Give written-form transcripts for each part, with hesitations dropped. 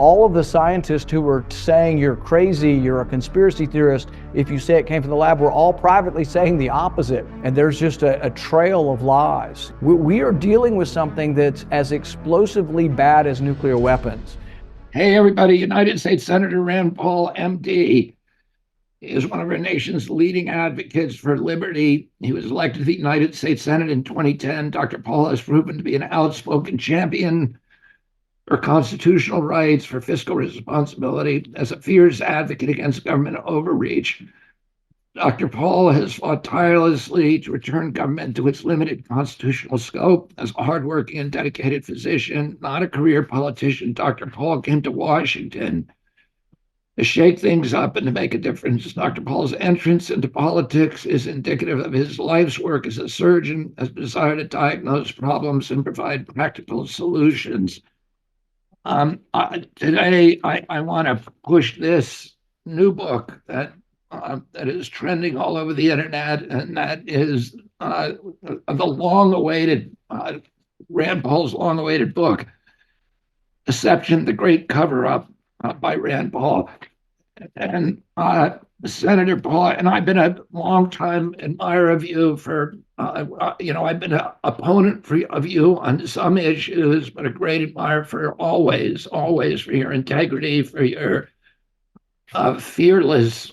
all of the scientists who were saying you're crazy, you're a conspiracy theorist, if you say it came from the lab, were all privately saying the opposite. And there's just a trail of lies. We are dealing with something that's as explosively bad as nuclear weapons. Hey, everybody. United States Senator Rand Paul, MD, is one of our nation's leading advocates for liberty. He was elected to the United States Senate in 2010. Dr. Paul has proven to be an outspoken champion for constitutional rights, for fiscal responsibility, as a fierce advocate against government overreach. Dr. Paul has fought tirelessly to return government to its limited constitutional scope. As a hardworking and dedicated physician, not a career politician, Dr. Paul came to Washington to shake things up and to make a difference. Dr. Paul's entrance into politics is indicative of his life's work as a surgeon, his desire to diagnose problems and provide practical solutions. Today, I want to push this new book that is trending all over the internet, and that is the long-awaited, Rand Paul's long-awaited book, Deception, the Great Cover-Up, by Rand Paul. And Senator Paul, and I've been a long-time admirer of you for, I've been an opponent of you on some issues, but a great admirer for always for your integrity, for your fearless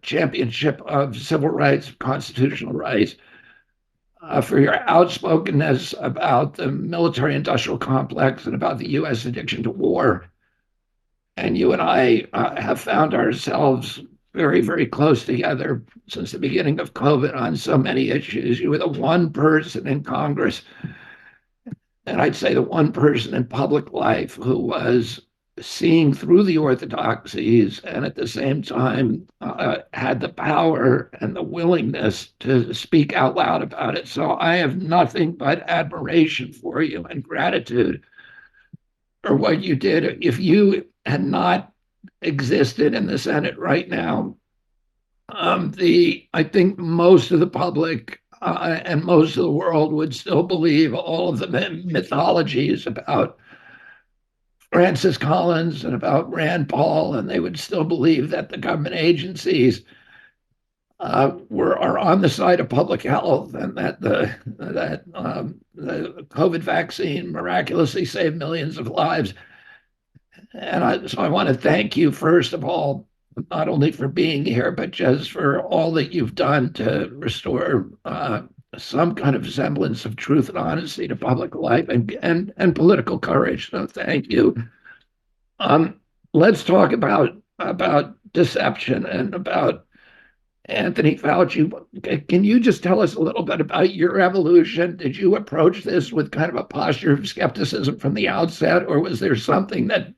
championship of civil rights, constitutional rights, for your outspokenness about the military-industrial complex and about the U.S. addiction to war. And you and I have found ourselves very, very close together since the beginning of COVID on so many issues. You were the one person in Congress, and I'd say the one person in public life, who was seeing through the orthodoxies and at the same time had the power and the willingness to speak out loud about it. So I have nothing but admiration for you and gratitude for what you did. If you had not existed in the Senate right now, I think most of the public and most of the world would still believe all of the mythologies about Francis Collins and about Rand Paul, and they would still believe that the government agencies are on the side of public health, and that the COVID vaccine miraculously saved millions of lives. And so I want to thank you, first of all, not only for being here, but just for all that you've done to restore some kind of semblance of truth and honesty to public life and political courage. So thank you. Let's talk about deception and about Anthony Fauci. Can you just tell us a little bit about your evolution? Did you approach this with kind of a posture of skepticism from the outset, or was there something that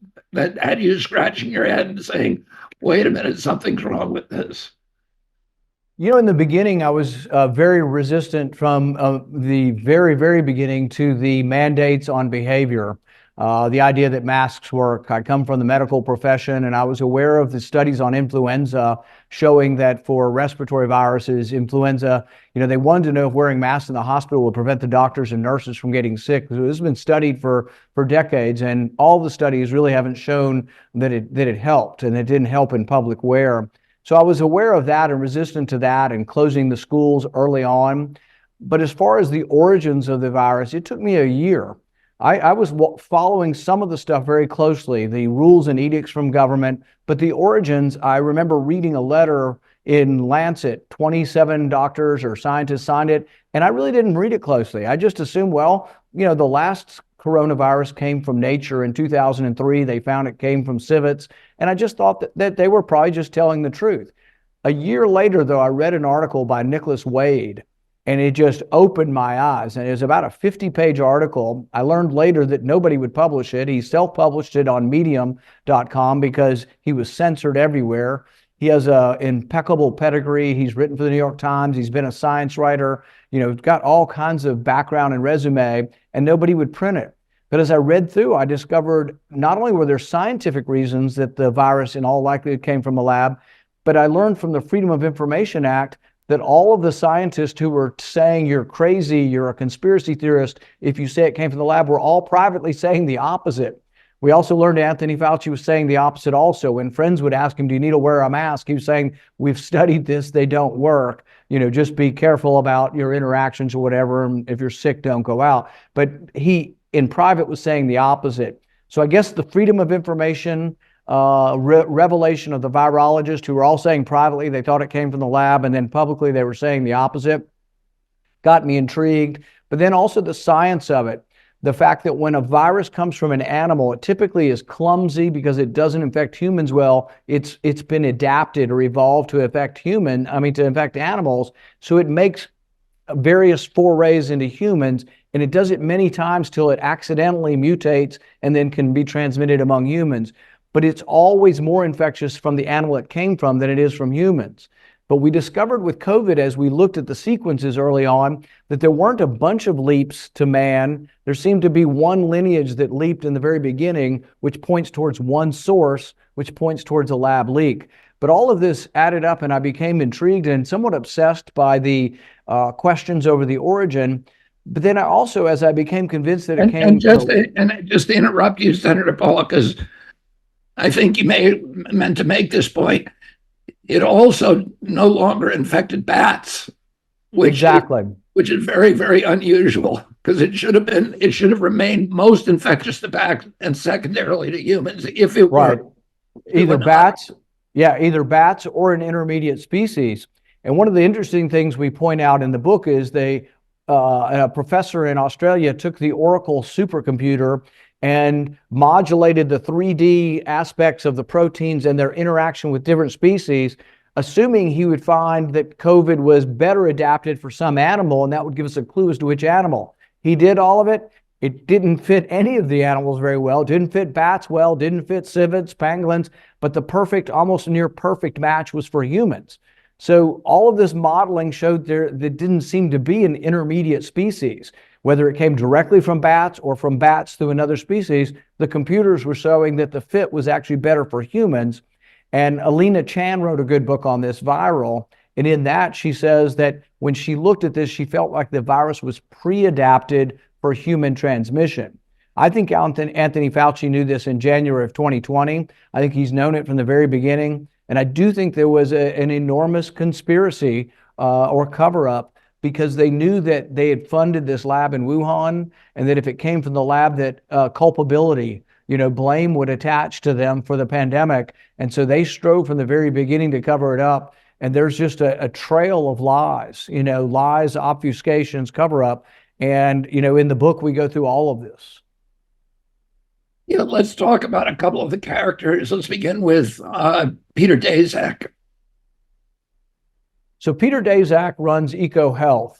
had you scratching your head and saying, wait a minute, something's wrong with this? You know, in the beginning, I was very resistant from the very, very beginning to the mandates on behavior. The idea that masks work. I come from the medical profession, and I was aware of the studies on influenza showing that for respiratory viruses, influenza, they wanted to know if wearing masks in the hospital would prevent the doctors and nurses from getting sick. So this has been studied for decades, and all the studies really haven't shown that it helped, and it didn't help in public wear. So I was aware of that and resistant to that and closing the schools early on. But as far as the origins of the virus, it took me a year. I was following some of the stuff very closely, the rules and edicts from government, but the origins, I remember reading a letter in Lancet, 27 doctors or scientists signed it, and I really didn't read it closely. I just assumed, the last coronavirus came from nature in 2003. They found it came from civets, and I just thought that they were probably just telling the truth. A year later, though, I read an article by Nicholas Wade, and it just opened my eyes. And it was about a 50-page article. I learned later that nobody would publish it. He self-published it on medium.com because he was censored everywhere. He has an impeccable pedigree. He's written for the New York Times. He's been a science writer, got all kinds of background and resume, and nobody would print it. But as I read through, I discovered not only were there scientific reasons that the virus in all likelihood came from a lab, but I learned from the Freedom of Information Act that all of the scientists who were saying you're crazy, you're a conspiracy theorist, if you say it came from the lab, were all privately saying the opposite, We also learned Anthony Fauci was saying the opposite also. When friends would ask him, do you need to wear a mask? He was saying, we've studied this, they don't work. Just be careful about your interactions or whatever. And if you're sick, don't go out. But he, in private, was saying the opposite. So I guess the freedom of information, revelation of the virologists who were all saying privately they thought it came from the lab, and then publicly they were saying the opposite, got me intrigued. But then also the science of it. The fact that when a virus comes from an animal, it typically is clumsy because it doesn't infect humans well. It's been adapted or evolved to infect to infect animals. So it makes various forays into humans, and it does it many times till it accidentally mutates and then can be transmitted among humans. But it's always more infectious from the animal it came from than it is from humans. But we discovered with COVID, as we looked at the sequences early on, that there weren't a bunch of leaps to man. There seemed to be one lineage that leaped in the very beginning, which points towards one source, which points towards a lab leak. But all of this added up, and I became intrigued and somewhat obsessed by the questions over the origin. But then I also, as I became convinced that it came... And just to interrupt you, Senator Pollock, because I think you meant to make this point. It also no longer infected bats, which is very, very unusual, because it should have remained most infectious to bats and secondarily to humans if it were. Either bats or an intermediate species. And one of the interesting things we point out in the book is a professor in Australia took the Oracle supercomputer and modulated the 3D aspects of the proteins and their interaction with different species, assuming he would find that COVID was better adapted for some animal, and that would give us a clue as to which animal. He did all of it. It didn't fit any of the animals very well. It didn't fit bats well, didn't fit civets, pangolins, but the perfect, almost near perfect match was for humans. So all of this modeling showed there didn't seem to be an intermediate species. Whether it came directly from bats or from bats through another species, the computers were showing that the fit was actually better for humans. And Alina Chan wrote a good book on this, Viral. And in that, she says that when she looked at this, she felt like the virus was pre-adapted for human transmission. I think Anthony Fauci knew this in January of 2020. I think he's known it from the very beginning. And I do think there was an enormous conspiracy or cover-up, because they knew that they had funded this lab in Wuhan, and that if it came from the lab, that culpability, blame would attach to them for the pandemic. And so they strove from the very beginning to cover it up. And there's just a trail of lies, lies, obfuscations, cover up. And, in the book, we go through all of this. Let's talk about a couple of the characters. Let's begin with Peter Daszak. So Peter Daszak runs EcoHealth,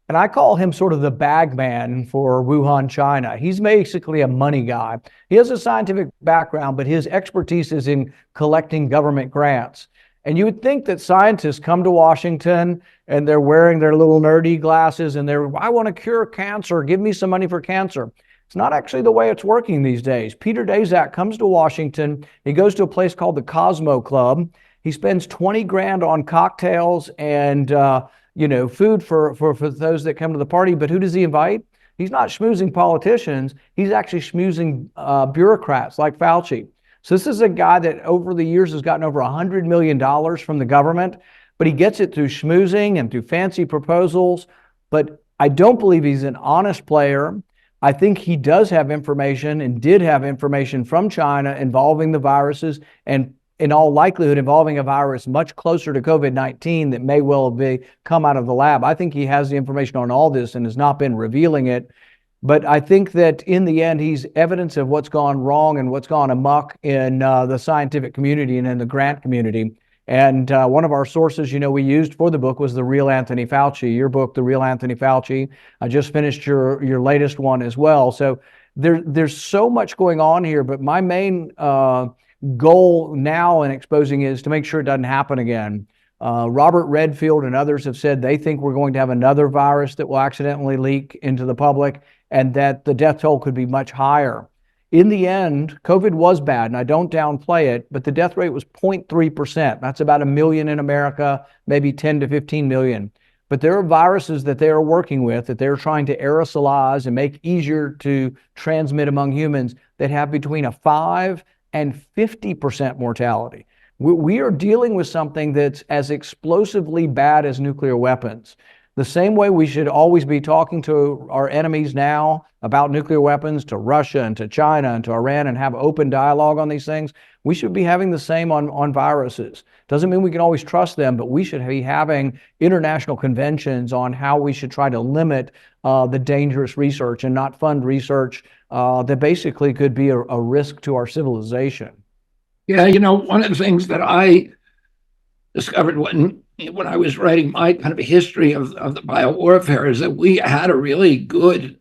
and I call him sort of the bag man for Wuhan, China. He's basically a money guy. He has a scientific background, but his expertise is in collecting government grants. And you would think that scientists come to Washington and they're wearing their little nerdy glasses and I want to cure cancer, give me some money for cancer. It's not actually the way it's working these days. Peter Daszak comes to Washington. He goes to a place called the Cosmo Club. He spends 20 grand on cocktails and food for those that come to the party. But who does he invite? He's not schmoozing politicians. He's actually schmoozing bureaucrats like Fauci. So this is a guy that over the years has gotten over $100 million from the government, but he gets it through schmoozing and through fancy proposals. But I don't believe he's an honest player. I think he does have information and did have information from China involving the viruses, and in all likelihood involving a virus much closer to COVID-19 that may well come out of the lab. I think he has the information on all this and has not been revealing it. But I think that in the end, he's evidence of what's gone wrong and what's gone amok in the scientific community and in the grant community. And one of our sources, we used for the book was The Real Anthony Fauci, your book, The Real Anthony Fauci. I just finished your latest one as well. So there's so much going on here, but my main goal now in exposing is to make sure it doesn't happen again. Robert Redfield and others have said they think we're going to have another virus that will accidentally leak into the public, and that the death toll could be much higher. In the end, COVID was bad, and I don't downplay it, but the death rate was 0.3%. That's about 1 million in America, maybe 10 to 15 million. But there are viruses that they are working with, that they're trying to aerosolize and make easier to transmit among humans, that have between a 5 and 50% mortality. We are dealing with something that's as explosively bad as nuclear weapons. The same way we should always be talking to our enemies now about nuclear weapons, to Russia and to China and to Iran, and have open dialogue on these things, we should be having the same on viruses. Doesn't mean we can always trust them, but we should be having international conventions on how we should try to limit the dangerous research and not fund research that basically could be a risk to our civilization. Yeah, one of the things that I discovered when I was writing my kind of history of the biowarfare is that we had a really good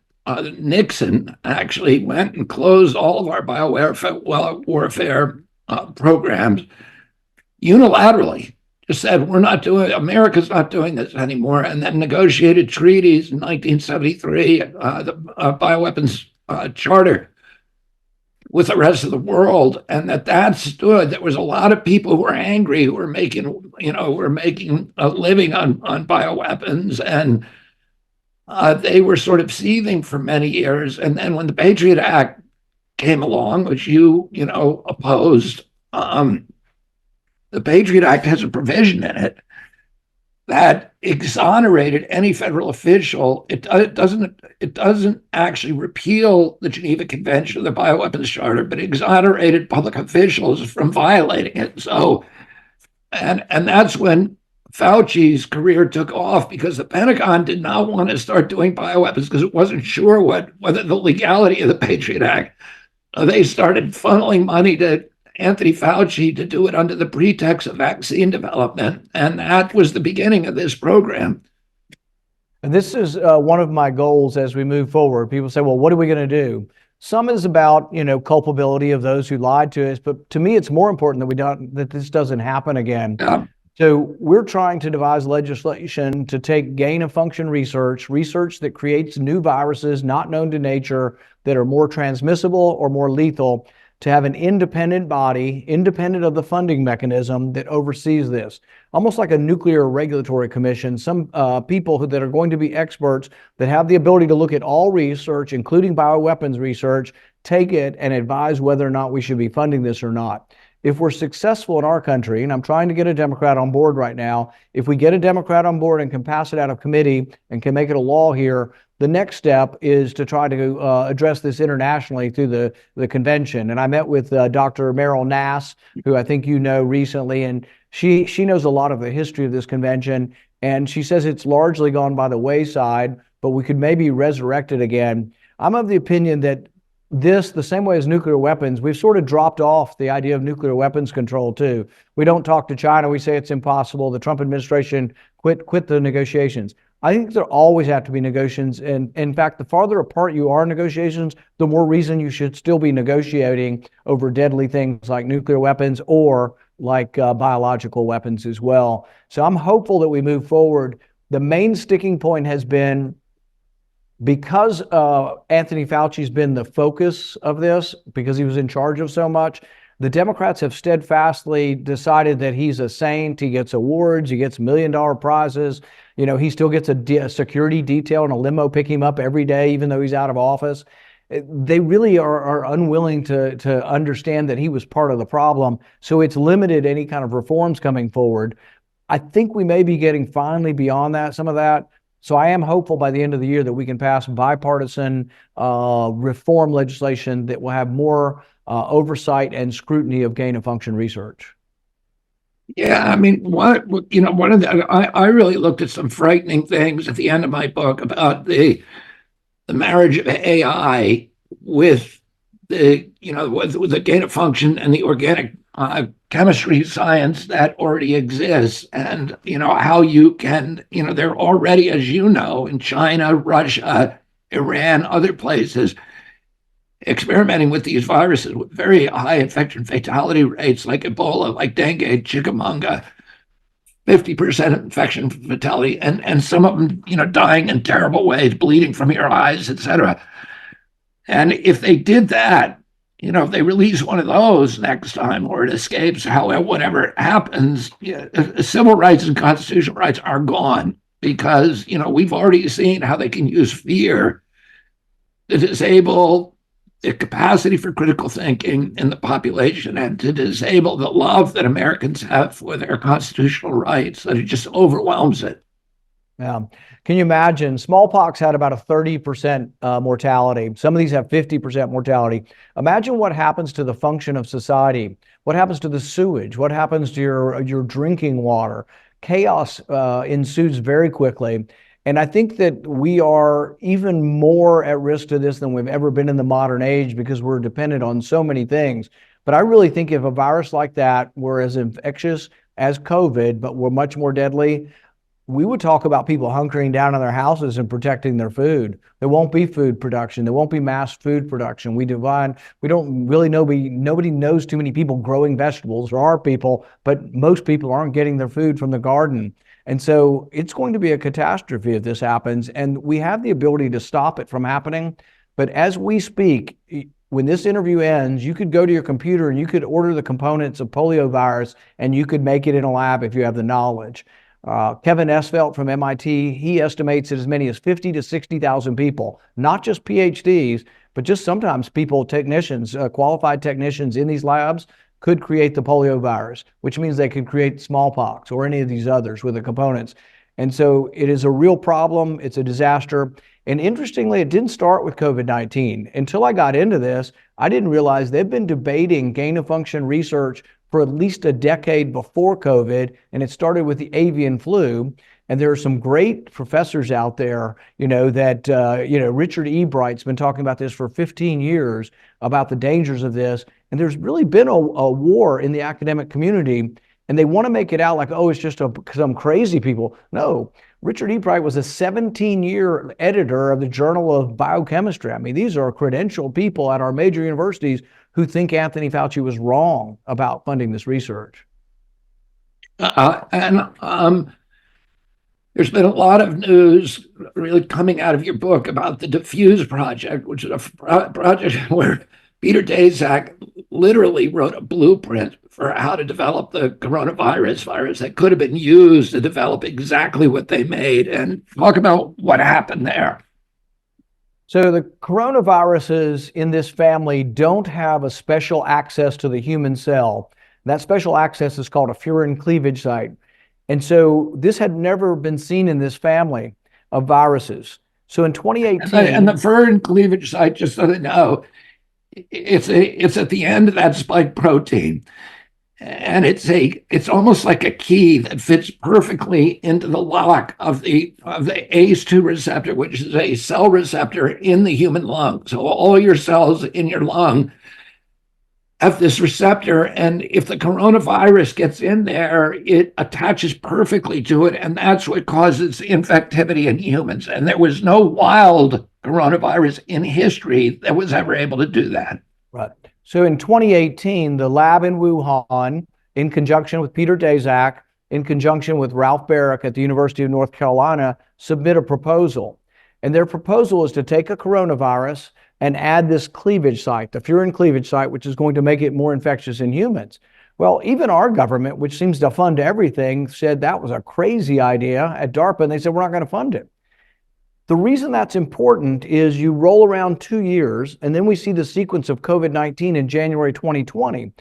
Nixon actually went and closed all of our biowarfare programs unilaterally. Just said, America's not doing this anymore, and then negotiated treaties in 1973, the Bioweapons Charter with the rest of the world, and that stood. There was a lot of people who were angry, who were making a living on bioweapons, and they were sort of seething for many years. And then when the Patriot Act came along, which you opposed, the Patriot Act has a provision in it that exonerated any federal official. It doesn't actually repeal the Geneva Convention or the Bioweapons Charter, but exonerated public officials from violating it. So, and that's when Fauci's career took off, because the Pentagon did not want to start doing bioweapons because it wasn't sure whether the legality of the Patriot Act. They started funneling money to Anthony Fauci to do it under the pretext of vaccine development. And that was the beginning of this program. And this is one of my goals as we move forward. People say, well, what are we going to do? Some is about, culpability of those who lied to us. But to me, it's more important that this doesn't happen again. Yeah. So we're trying to devise legislation to take gain-of-function research that creates new viruses not known to nature that are more transmissible or more lethal, to have an independent body, independent of the funding mechanism, that oversees this. Almost like a nuclear regulatory commission, some people that are going to be experts that have the ability to look at all research, including bioweapons research, take it and advise whether or not we should be funding this or not. If we're successful in our country, and I'm trying to get a Democrat on board right now, if we get a Democrat on board and can pass it out of committee and can make it a law here, the next step is to try to address this internationally through the convention. And I met with Dr. Meryl Nass, who I think you know recently, and she knows a lot of the history of this convention, and she says it's largely gone by the wayside, but we could maybe resurrect it again. I'm of the opinion that the same way as nuclear weapons, we've sort of dropped off the idea of nuclear weapons control too. We don't talk to China. We say it's impossible. The Trump administration quit the negotiations. I think there always have to be negotiations. And in fact, the farther apart you are in negotiations, the more reason you should still be negotiating over deadly things like nuclear weapons or like biological weapons as well. So I'm hopeful that we move forward. The main sticking point has been, because Anthony Fauci's been the focus of this, because he was in charge of so much, the Democrats have steadfastly decided that he's a saint. He gets awards, he gets $1 million prizes. He still gets a security detail and a limo pick him up every day, even though he's out of office. They really are unwilling to understand that he was part of the problem. So it's limited any kind of reforms coming forward. I think we may be getting finally beyond some of that. So I am hopeful by the end of the year that we can pass bipartisan reform legislation that will have more oversight and scrutiny of gain-of-function research. Yeah, I mean, one of the I really looked at some frightening things at the end of my book about the marriage of AI with with the gain of function and the organic chemistry science that already exists, and how you can they're already, as in China, Russia, Iran, other places, experimenting with these viruses with very high infection fatality rates, like Ebola, like dengue, chickamauga, 50% infection fatality, and some of them, dying in terrible ways, bleeding from your eyes, etc. And if they did that, if they release one of those next time, or it escapes, whatever happens, civil rights and constitutional rights are gone, because, we've already seen how they can use fear to disable the capacity for critical thinking in the population and to disable the love that Americans have for their constitutional rights, that it just overwhelms it. Yeah. Can you imagine? Smallpox had about a 30% mortality. Some of these have 50% mortality. Imagine what happens to the function of society. What happens to the sewage? What happens to your drinking water? Chaos ensues very quickly. And I think that we are even more at risk to this than we've ever been in the modern age because we're dependent on so many things. But I really think if a virus like that were as infectious as COVID, but were much more deadly, we would talk about people hunkering down in their houses and protecting their food. There won't be food production. There won't be mass food production. We don't really know, nobody knows too many people growing vegetables. There are people, but most people aren't getting their food from the garden. And so it's going to be a catastrophe if this happens. And we have the ability to stop it from happening. But as we speak, when this interview ends, you could go to your computer and you could order the components of poliovirus and you could make it in a lab if you have the knowledge. Kevin Esvelt from MIT, he estimates that as many as 50 to 60,000 people, not just PhDs, but just sometimes people, technicians, qualified technicians in these labs could create the polio virus, which means they could create smallpox or any of these others with the components. And so it is a real problem. It's a disaster. And interestingly, it didn't start with COVID-19. Until I got into this, I didn't realize they've been debating gain of function research for at least a decade before COVID, and it started with the avian flu. And there are some great professors out there, that, Richard E. Bright's been talking about this for 15 years about the dangers of this. And there's really been a war in the academic community, and they want to make it out like, oh, it's just some crazy people. No, Richard E. Bright was a 17-year editor of the Journal of Biochemistry. I mean, these are credentialed people at our major universities who think Anthony Fauci was wrong about funding this research. There's been a lot of news really coming out of your book about the Diffuse project, which is a project where Peter Daszak literally wrote a blueprint for how to develop the coronavirus virus that could have been used to develop exactly what they made. And talk about what happened there. So the coronaviruses in this family don't have a special access to the human cell. That special access is called a furin cleavage site. And so this had never been seen in this family of viruses. So in 2018... And the furin cleavage site, just so they know, it's at the end of that spike protein. And it's almost like a key that fits perfectly into the lock of the ACE2 receptor, which is a cell receptor in the human lung. So all your cells in your lung have this receptor, and if the coronavirus gets in there, it attaches perfectly to it, and that's what causes infectivity in humans. And there was no wild coronavirus in history that was ever able to do that. Right. So in 2018, the lab in Wuhan, in conjunction with Peter Daszak, in conjunction with Ralph Barrick at the University of North Carolina, submit a proposal. And their proposal is to take a coronavirus and add this cleavage site, the furin cleavage site, which is going to make it more infectious in humans. Well, even our government, which seems to fund everything, said that was a crazy idea at DARPA, and they said, we're not going to fund it. The reason that's important is you roll around 2 years, and then we see the sequence of COVID-19 in January 2020.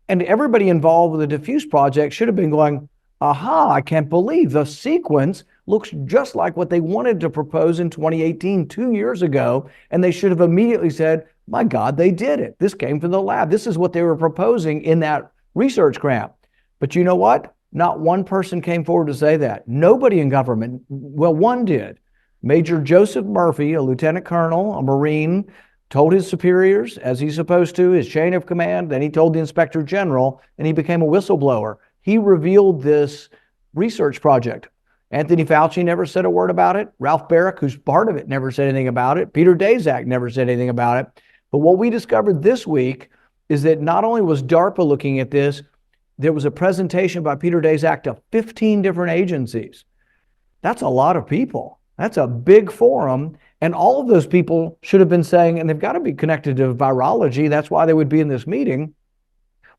And everybody involved with the Diffuse project should have been going, aha, I can't believe the sequence looks just like what they wanted to propose in 2018, 2 years ago. And they should have immediately said, my God, they did it. This came from the lab. This is what they were proposing in that research grant. But you know what? Not one person came forward to say that. Nobody in government, well, one did. Major Joseph Murphy, a lieutenant colonel, a Marine, told his superiors, as he's supposed to, his chain of command, then he told the inspector general, and he became a whistleblower. He revealed this research project. Anthony Fauci never said a word about it. Ralph Barrick, who's part of it, never said anything about it. Peter Daszak never said anything about it. But what we discovered this week is that not only was DARPA looking at this, there was a presentation by Peter Daszak to 15 different agencies. That's a lot of people. That's a big forum. And all of those people should have been saying, and they've got to be connected to virology. That's why they would be in this meeting.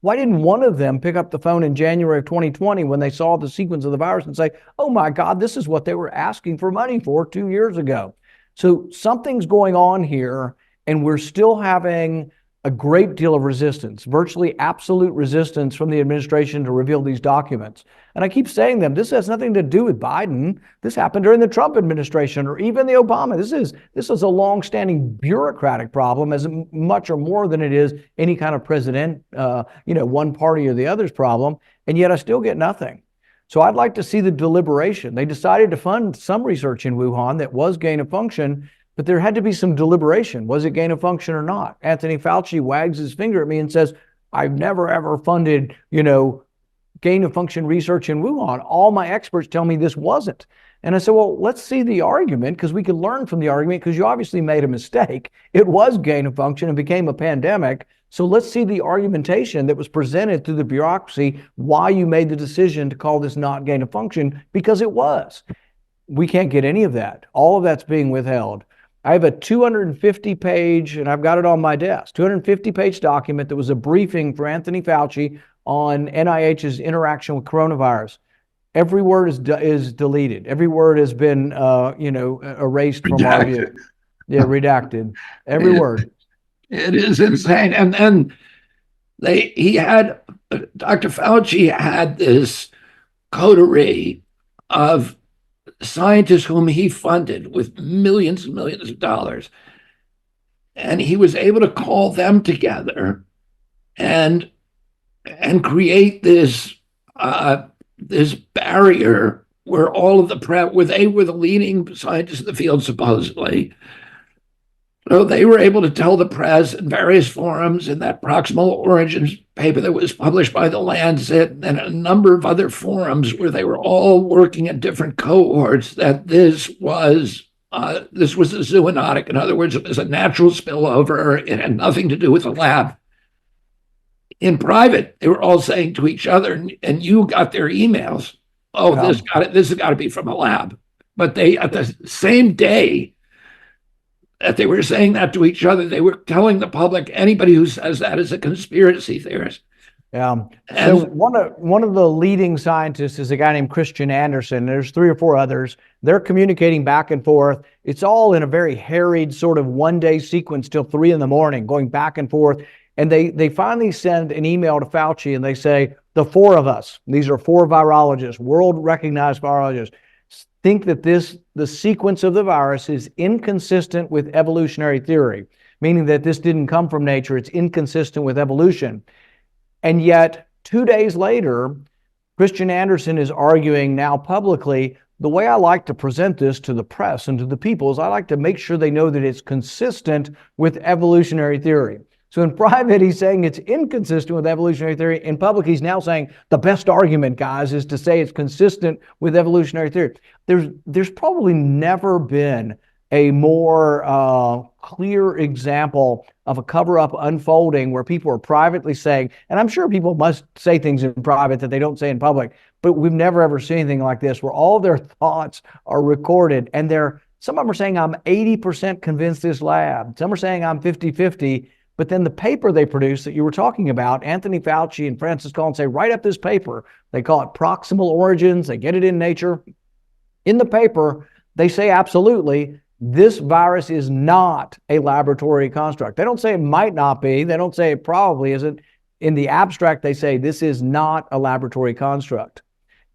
Why didn't one of them pick up the phone in January of 2020 when they saw the sequence of the virus and say, oh my God, this is what they were asking for money for 2 years ago? So something's going on here. And we're still having a great deal of resistance, virtually absolute resistance from the administration to reveal these documents. And I keep saying them, this has nothing to do with Biden. This happened during the Trump administration or even the Obama. This is a long-standing bureaucratic problem as much or more than it is any kind of president, one party or the other's problem. And yet I still get nothing. So I'd like to see the deliberation. They decided to fund some research in Wuhan that was gain of function, but there had to be some deliberation. Was it gain of function or not? Anthony Fauci wags his finger at me and says, I've never ever funded, gain of function research in Wuhan. All my experts tell me this wasn't. And I said, well, let's see the argument, because we can learn from the argument, because you obviously made a mistake. It was gain of function and became a pandemic. So let's see the argumentation that was presented through the bureaucracy, why you made the decision to call this not gain of function, because it was. We can't get any of that. All of that's being withheld. I have a 250-page, and I've got it on my desk, 250-page document that was a briefing for Anthony Fauci on NIH's interaction with coronavirus. Every word is deleted. Every word has been, erased from our view. Yeah, redacted. Every word. It is insane. And then Dr. Fauci had this coterie of scientists whom he funded with millions and millions of dollars. And he was able to call them together and create this barrier where all of the prep, where they were the leading scientists in the field, supposedly. So they were able to tell the press in various forums, in that proximal origins paper that was published by the Lancet and a number of other forums where they were all working in different cohorts, that this was a zoonotic. In other words, it was a natural spillover. It had nothing to do with the lab. In private, they were all saying to each other, and you got their emails, this has got to be from a lab. But they, at the same day that they were saying that to each other, they were telling the public, anybody who says that is a conspiracy theorist. Yeah. So one of the leading scientists is a guy named Christian Andersen. There's 3 or 4 others. They're communicating back and forth. It's all in a very harried sort of one-day sequence till 3 a.m, going back and forth. And they finally send an email to Fauci and they say, the 4 of us, these are 4 virologists, world-recognized virologists, think that the sequence of the virus is inconsistent with evolutionary theory, meaning that this didn't come from nature. It's inconsistent with evolution. And yet 2 days later, Christian Andersen is arguing now publicly, the way I like to present this to the press and to the people is I like to make sure they know that it's consistent with evolutionary theory. So in private, he's saying it's inconsistent with evolutionary theory. In public, he's now saying the best argument, guys, is to say it's consistent with evolutionary theory. There's probably never been a more clear example of a cover-up unfolding where people are privately saying, and I'm sure people must say things in private that they don't say in public, but we've never ever seen anything like this where all their thoughts are recorded and some of them are saying I'm 80% convinced this lab. Some are saying I'm 50-50. But then the paper they produce that you were talking about, Anthony Fauci and Francis Collins say, write up this paper. They call it Proximal Origins. They get it in Nature. In the paper, they say absolutely, this virus is not a laboratory construct. They don't say it might not be. They don't say it probably isn't. In the abstract, they say this is not a laboratory construct.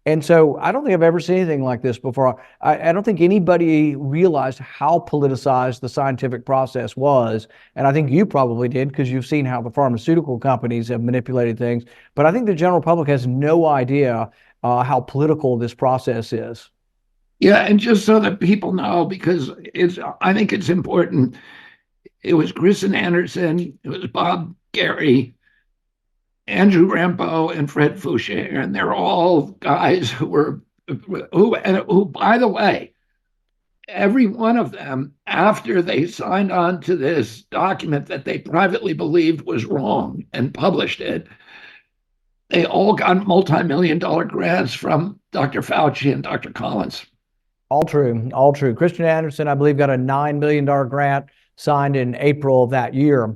And so I don't think I've ever seen anything like this before. I don't think anybody realized how politicized the scientific process was. And I think you probably did because you've seen how the pharmaceutical companies have manipulated things. But I think the general public has no idea how political this process is. Yeah, and just so that people know, because I think it's important, it was Christian Andersen, it was Bob Gary, Andrew Rampo, and Fred Fouché, and they're all guys who, by the way, every one of them, after they signed on to this document that they privately believed was wrong and published it, they all got multi-million-dollar grants from Dr. Fauci and Dr. Collins. All true, all true. Christian Andersen, I believe, got a $9 million grant signed in April of that year.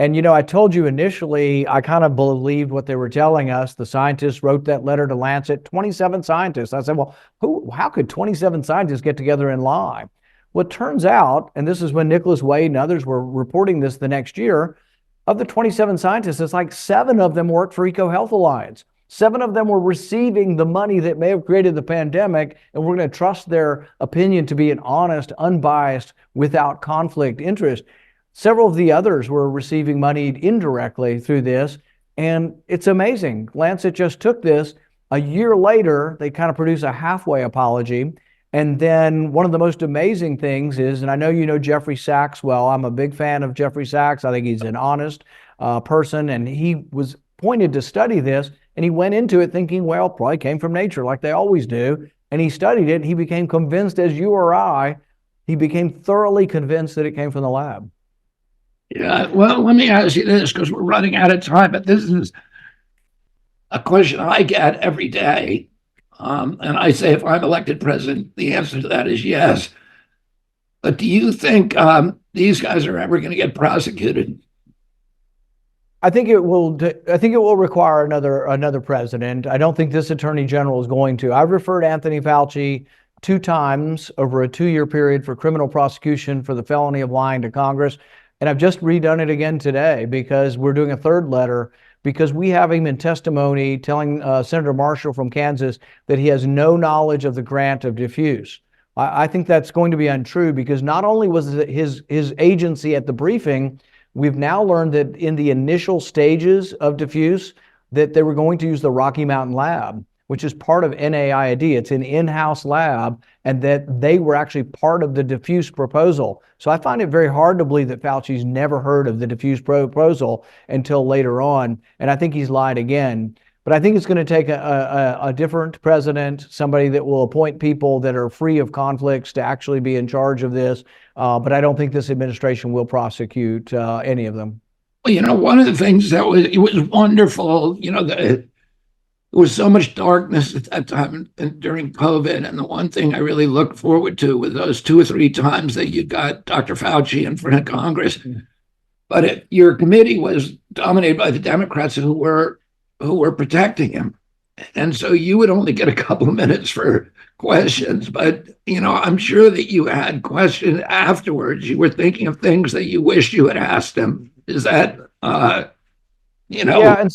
And, I told you initially, I kind of believed what they were telling us. The scientists wrote that letter to Lancet, 27 scientists. I said, well, how could 27 scientists get together and lie? Well, it turns out, and this is when Nicholas Wade and others were reporting this the next year, of the 27 scientists, it's like 7 of them worked for EcoHealth Alliance. 7 of them were receiving the money that may have created the pandemic, and we're going to trust their opinion to be an honest, unbiased, without conflict interest. Several of the others were receiving money indirectly through this, and it's amazing. Lancet just took this. A year later, they kind of produce a halfway apology. And then one of the most amazing things is, and I know you know Jeffrey Sachs well, I'm a big fan of Jeffrey Sachs. I think he's an honest person, and he was appointed to study this, and he went into it thinking, well, probably came from nature like they always do. And he studied it, and he became convinced, as you or I, he became thoroughly convinced that it came from the lab. Yeah, well, let me ask you this, because we're running out of time, but this is a question I get every day. And I say, if I'm elected president, the answer to that is yes. But do you think these guys are ever going to get prosecuted? I think it will. I think it will require another president. I don't think this attorney general is going to. I've referred Anthony Fauci 2 times over a 2-year period for criminal prosecution for the felony of lying to Congress, and I've just redone it again today because we're doing a 3rd letter because we have him in testimony telling Senator Marshall from Kansas that he has no knowledge of the grant of Diffuse. I think that's going to be untrue because not only was it his agency at the briefing. We've now learned that in the initial stages of Diffuse, that they were going to use the Rocky Mountain Lab, which is part of NIAID. It's an in-house lab, and that they were actually part of the Diffuse proposal. So I find it very hard to believe that Fauci's never heard of the Diffuse proposal until later on, and I think he's lied again. But I think it's going to take a different president, somebody that will appoint people that are free of conflicts to actually be in charge of this. But I don't think this administration will prosecute any of them. Well, one of the things that was wonderful, there was so much darkness at that time and during COVID. And the one thing I really looked forward to was those 2 or 3 times that you got Dr. Fauci in front of Congress. But your committee was dominated by the Democrats who were protecting him. And so you would only get a couple of minutes for questions, but I'm sure that you had questions afterwards. You were thinking of things that you wished you had asked him. Is that Yeah, and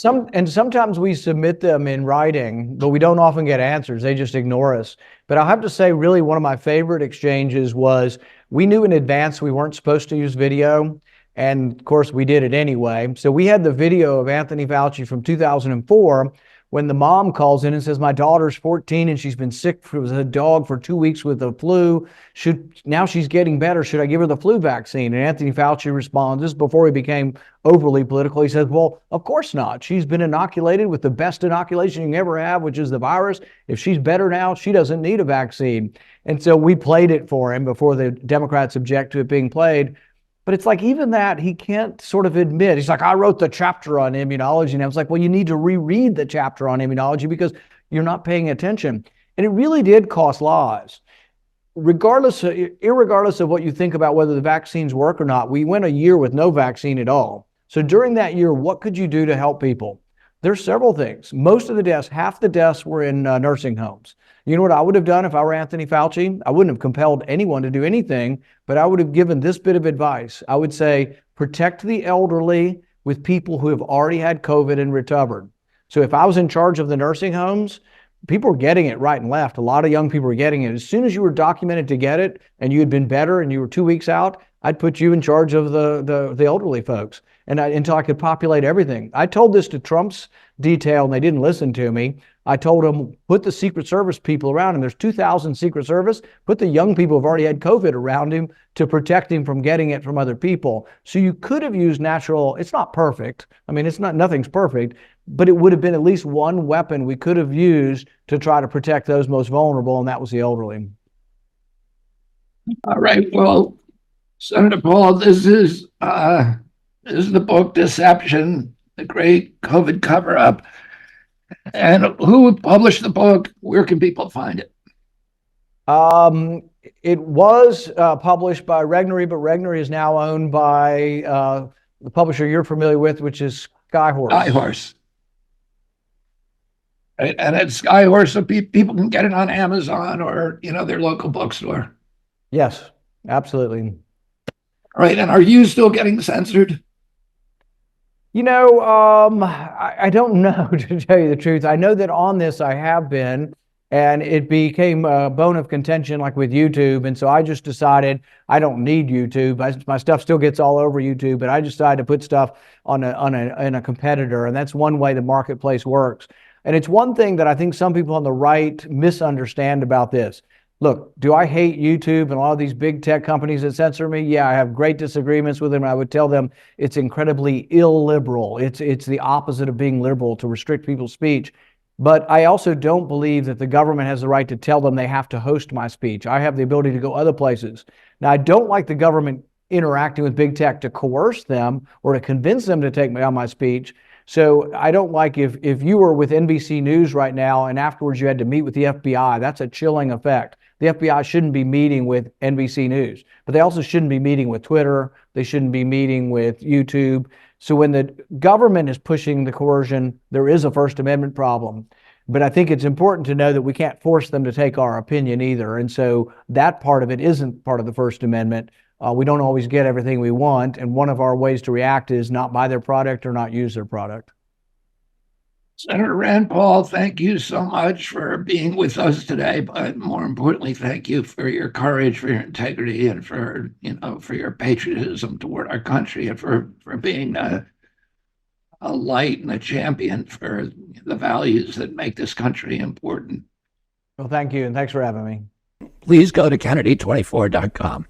sometimes we submit them in writing, but we don't often get answers. They just ignore us. But I'll have to say, really, one of my favorite exchanges was we knew in advance we weren't supposed to use video. And of course, we did it anyway. So we had the video of Anthony Fauci from 2004 when the mom calls in and says, my daughter's 14 and she's been sick as a dog for 2 weeks with the flu. Now she's getting better. Should I give her the flu vaccine? And Anthony Fauci responds, this is before he became overly political. He says, well, of course not. She's been inoculated with the best inoculation you can ever have, which is the virus. If she's better now, she doesn't need a vaccine. And so we played it for him before the Democrats object to it being played. But it's like even that he can't sort of admit. He's like, I wrote the chapter on immunology. And I was like, well, you need to reread the chapter on immunology because you're not paying attention. And it really did cost lives. Irregardless of what you think about whether the vaccines work or not, we went a year with no vaccine at all. So during that year, what could you do to help people? There's several things. Most of the deaths, half the deaths were in nursing homes. You know what I would have done if I were Anthony Fauci? I wouldn't have compelled anyone to do anything, but I would have given this bit of advice. I would say, protect the elderly with people who have already had COVID and recovered. So if I was in charge of the nursing homes, people were getting it right and left. A lot of young people were getting it. As soon as you were documented to get it and you had been better and you were 2 weeks out, I'd put you in charge of the elderly folks until I could populate everything. I told this to Trump's detail and they didn't listen to me. I told them, put the Secret Service people around him. There's 2,000 Secret Service. Put the young people who've already had COVID around him to protect him from getting it from other people. So you could have used natural. It's not perfect. I mean, nothing's perfect, but it would have been at least one weapon we could have used to try to protect those most vulnerable, and that was the elderly. All right. Well, Senator Paul, this is the book Deception, the Great COVID Cover-Up. And who published the book? Where can people find it? It was published by Regnery, but Regnery is now owned by the publisher you're familiar with, which is Skyhorse. Skyhorse. Right? And it's Skyhorse, so people can get it on Amazon or their local bookstore. Yes. Absolutely. All right. And are you still getting censored? I don't know, to tell you the truth. I know that on this I have been, and it became a bone of contention like with YouTube. And so I just decided I don't need YouTube. My stuff still gets all over YouTube, but I decided to put stuff in a competitor. And that's one way the marketplace works. And it's one thing that I think some people on the right misunderstand about this. Look, do I hate YouTube and a lot of these big tech companies that censor me? Yeah, I have great disagreements with them. I would tell them it's incredibly illiberal. It's the opposite of being liberal to restrict people's speech. But I also don't believe that the government has the right to tell them they have to host my speech. I have the ability to go other places. Now, I don't like the government interacting with big tech to coerce them or to convince them to take me on my speech. So I don't like if you were with NBC News right now and afterwards you had to meet with the FBI, that's a chilling effect. The FBI shouldn't be meeting with NBC News, but they also shouldn't be meeting with Twitter. They shouldn't be meeting with YouTube. So when the government is pushing the coercion, there is a First Amendment problem. But I think it's important to know that we can't force them to take our opinion either. And so that part of it isn't part of the First Amendment. We don't always get everything we want. And one of our ways to react is not buy their product or not use their product. Senator Rand Paul, thank you so much for being with us today. But more importantly, thank you for your courage, for your integrity, and for your patriotism toward our country, and for being a light and a champion for the values that make this country important. Well, thank you, and thanks for having me. Please go to Kennedy24.com.